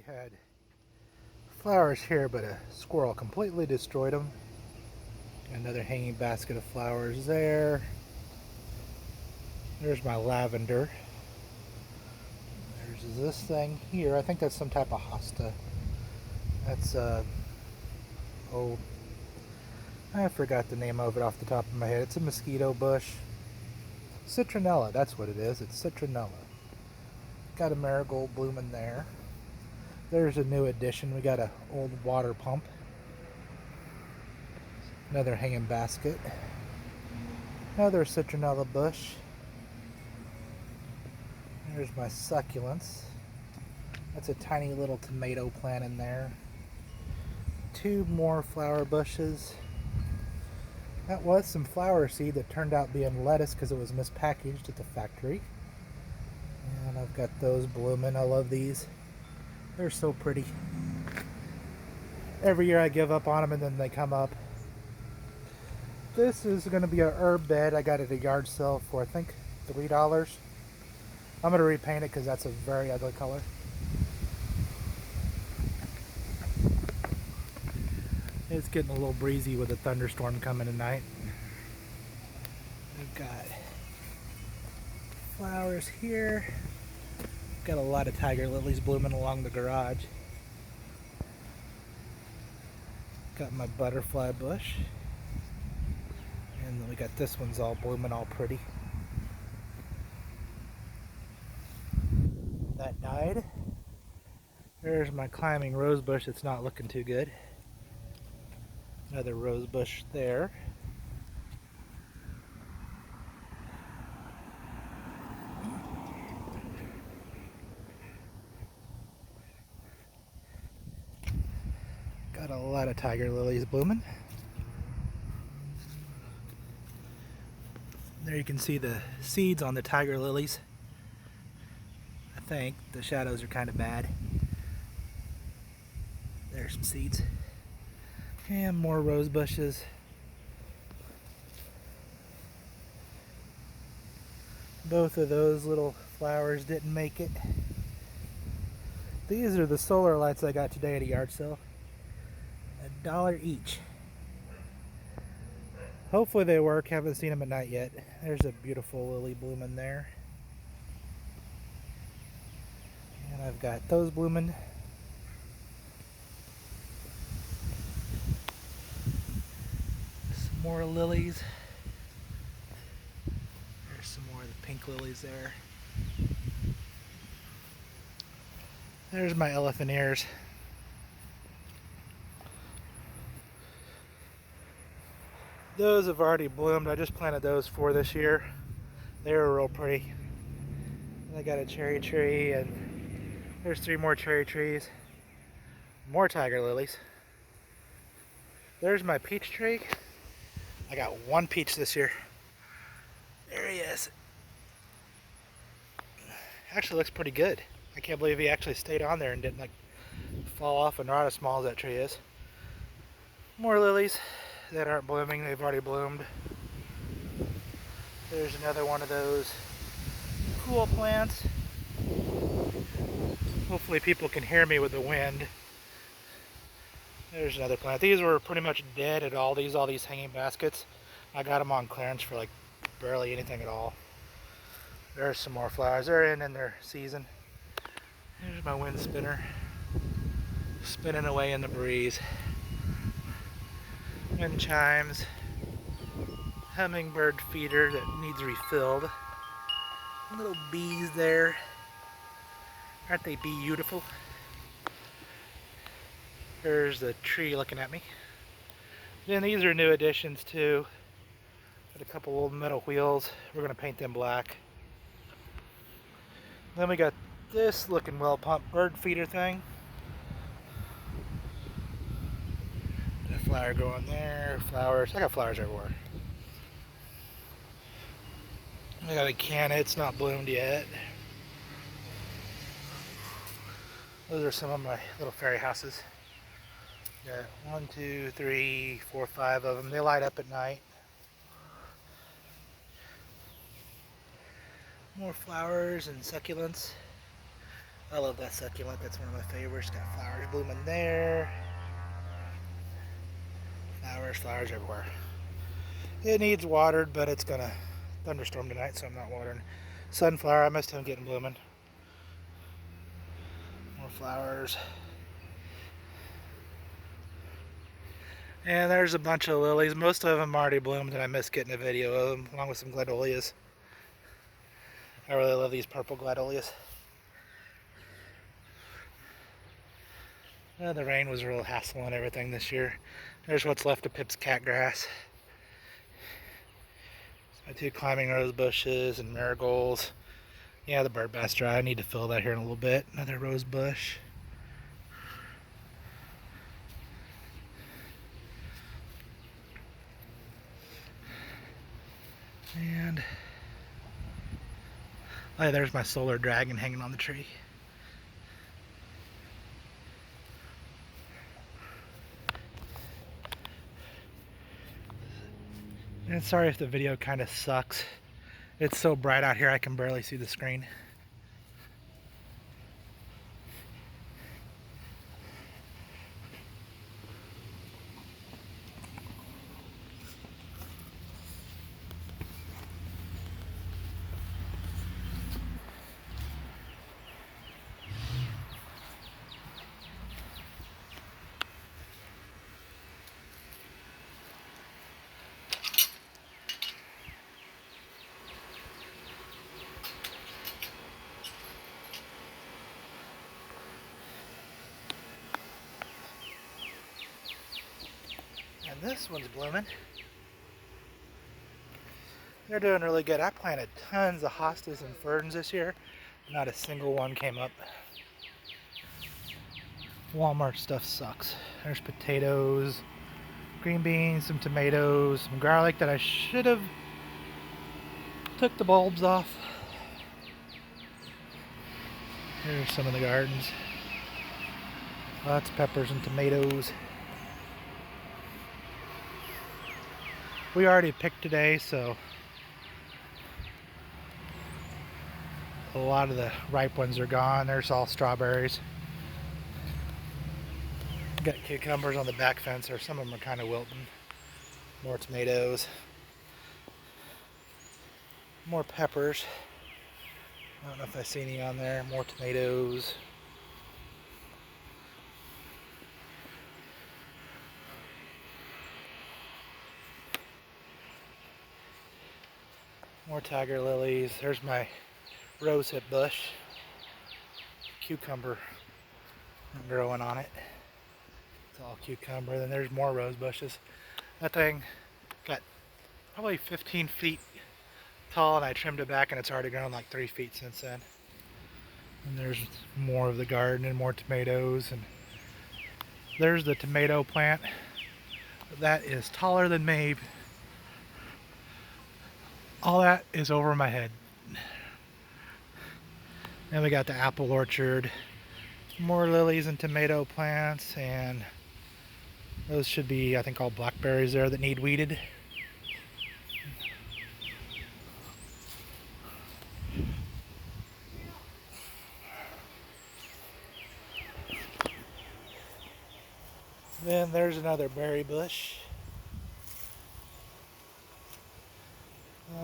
had flowers here, but a squirrel completely destroyed them. Another hanging basket of flowers there. There's my lavender. There's this thing here. I think that's some type of hosta. That's oh, I forgot the name of it off the top of my head. It's a mosquito bush. Citronella, that's what it is. It's citronella. Got a marigold blooming there. There's a new addition. We got an old water pump. Another hanging basket. Another citronella bush. There's my succulents. That's a tiny little tomato plant in there. Two more flower bushes. That was some flower seed that turned out being lettuce because it was mispackaged at the factory. And I've got those blooming. I love these. They're so pretty. Every year I give up on them and then they come up. This is going to be a herb bed. I got it at a yard sale for I think $3. I'm going to repaint it because that's a very ugly color. It's getting a little breezy with a thunderstorm coming tonight. We've got flowers here. Got a lot of tiger lilies blooming along the garage. Got my butterfly bush. And then we got this one's all blooming all pretty. That died. There's my climbing rose bush. It's not looking too good. Another rose bush there. Got a lot of tiger lilies blooming. There you can see the seeds on the tiger lilies. I think the shadows are kind of bad. There's some seeds. And more rose bushes. Both of those little flowers didn't make it. These are the solar lights I got today at a yard sale. $1 each. Hopefully they work. Haven't seen them at night yet. There's a beautiful lily blooming there. And I've got those blooming. Some more lilies. There's some more of the pink lilies there. There's my elephant ears. Those have already bloomed. I just planted those for this year. They were real pretty. And I got a cherry tree, and there's 3 more cherry trees. More tiger lilies. There's my peach tree. I got 1 peach this year. There he is. Actually looks pretty good. I can't believe he actually stayed on there and didn't like fall off and rot as small as that tree is. More lilies that aren't blooming. They've already bloomed. There's another one of those cool plants. Hopefully people can hear me with the wind. There's another plant. These were pretty much dead at all these hanging baskets. I got them on clearance for like barely anything at all. There's some more flowers. They're in their season. Here's my wind spinner. Spinning away in the breeze. Wind chimes. Hummingbird feeder that needs refilled. Little bees there. Aren't they beautiful? There's the tree looking at me. Then these are new additions too. Got a couple old metal wheels. We're gonna paint them black. Then we got this looking well pumped bird feeder thing. A flower growing there. Flowers. I got flowers everywhere. I got a canna. It's not bloomed yet. Those are some of my little fairy houses. Got 1, 2, 3, 4, 5 of them. They light up at night. More flowers and succulents. I love that succulent. That's one of my favorites. Got flowers blooming there. Flowers everywhere. It needs watered, but it's gonna thunderstorm tonight, so I'm not watering. Sunflower, I missed him getting blooming. More flowers. And there's a bunch of lilies. Most of them already bloomed, and I missed getting a video of them, along with some gladolias. I really love these purple gladolias. The rain was a real hassle on everything this year. There's what's left of Pip's cat grass. My 2 climbing rose bushes and marigolds. Yeah, the bird bath's dry. I need to fill that here in a little bit. Another rose bush. And oh, there's my solar dragon hanging on the tree. And sorry if the video kind of sucks. It's so bright out here I can barely see the screen. And this one's blooming. They're doing really good. I planted tons of hostas and ferns this year. Not a single one came up. Walmart stuff sucks. There's potatoes, green beans, some tomatoes, some garlic that I should have took the bulbs off. Here's some of the gardens. Lots of peppers and tomatoes. We already picked today, so a lot of the ripe ones are gone. There's all strawberries. Got cucumbers on the back fence, or some of them are kind of wilting. More tomatoes. More peppers. I don't know if I see any on there. More tomatoes. More tiger lilies. There's my rosehip bush. Cucumber growing on it. It's all cucumber. Then there's more rose bushes. That thing got probably 15 feet tall, and I trimmed it back, and it's already grown like 3 feet since then. And there's more of the garden and more tomatoes. And there's the tomato plant. That is taller than me. All that is over my head. Then we got the apple orchard. More lilies and tomato plants, and those should be, I think, all blackberries there that need weeded. Then there's another berry bush.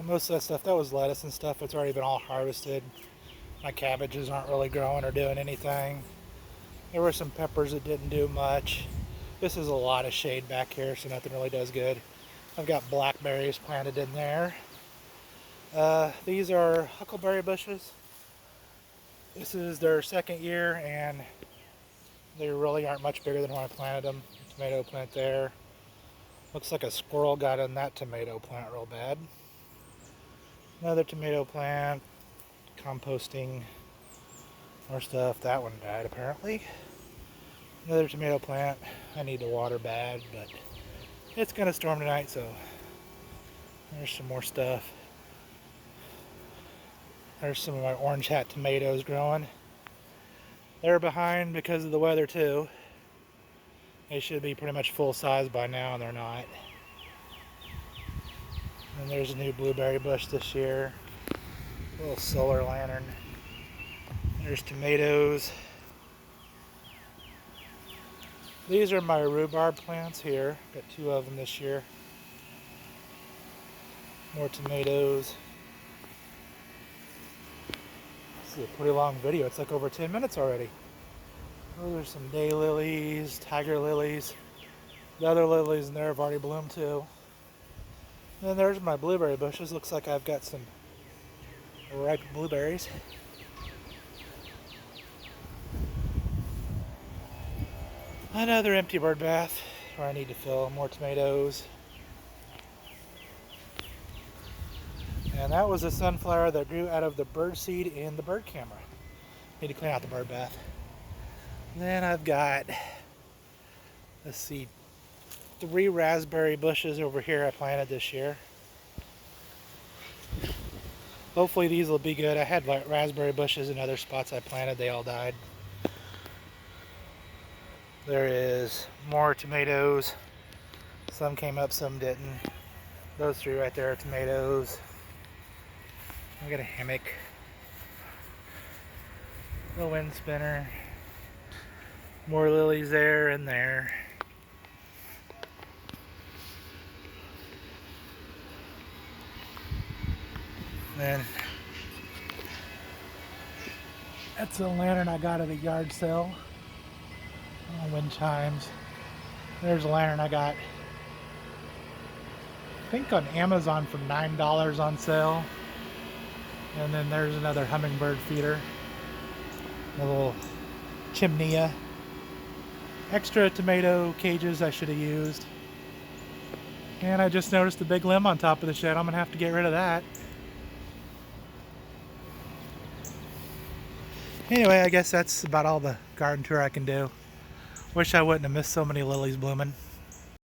Most of that stuff, that was lettuce and stuff. It's already been all harvested. My cabbages aren't really growing or doing anything. There were some peppers that didn't do much. This is a lot of shade back here, so nothing really does good. I've got blackberries planted in there. These are huckleberry bushes. This is their 2nd year, and they really aren't much bigger than when I planted them. Tomato plant there. Looks like a squirrel got in that tomato plant real bad. Another tomato plant. Composting. More stuff. That one died apparently. Another tomato plant. I need to water bad, but it's gonna storm tonight, so there's some more stuff. There's some of my orange hat tomatoes growing. They're behind because of the weather too. They should be pretty much full size by now, and they're not. And there's a new blueberry bush this year. A little solar lantern. There's tomatoes. These are my rhubarb plants here. Got 2 of them this year. More tomatoes. This is a pretty long video. It's like over 10 minutes already. Those are some daylilies, tiger lilies. The other lilies in there have already bloomed too. And then there's my blueberry bushes. Looks like I've got some ripe blueberries. Another empty bird bath where I need to fill. More tomatoes. And that was a sunflower that grew out of the bird seed in the bird camera. Need to clean out the bird bath. Then I've got, let's see, 3 raspberry bushes over here I planted this year. Hopefully these will be good. I had raspberry bushes in other spots I planted. They all died. There is more tomatoes. Some came up, some didn't. Those 3 right there are tomatoes. I got a hammock. A wind spinner. More lilies there and there. Then that's a lantern I got at a yard sale. Wind chimes. There's a lantern I got, I think on Amazon for $9 on sale. And then there's another hummingbird feeder. A little chimney. Extra tomato cages I should have used. And I just noticed a big limb on top of the shed. I'm gonna have to get rid of that. Anyway, I guess that's about all the garden tour I can do. Wish I wouldn't have missed so many lilies blooming.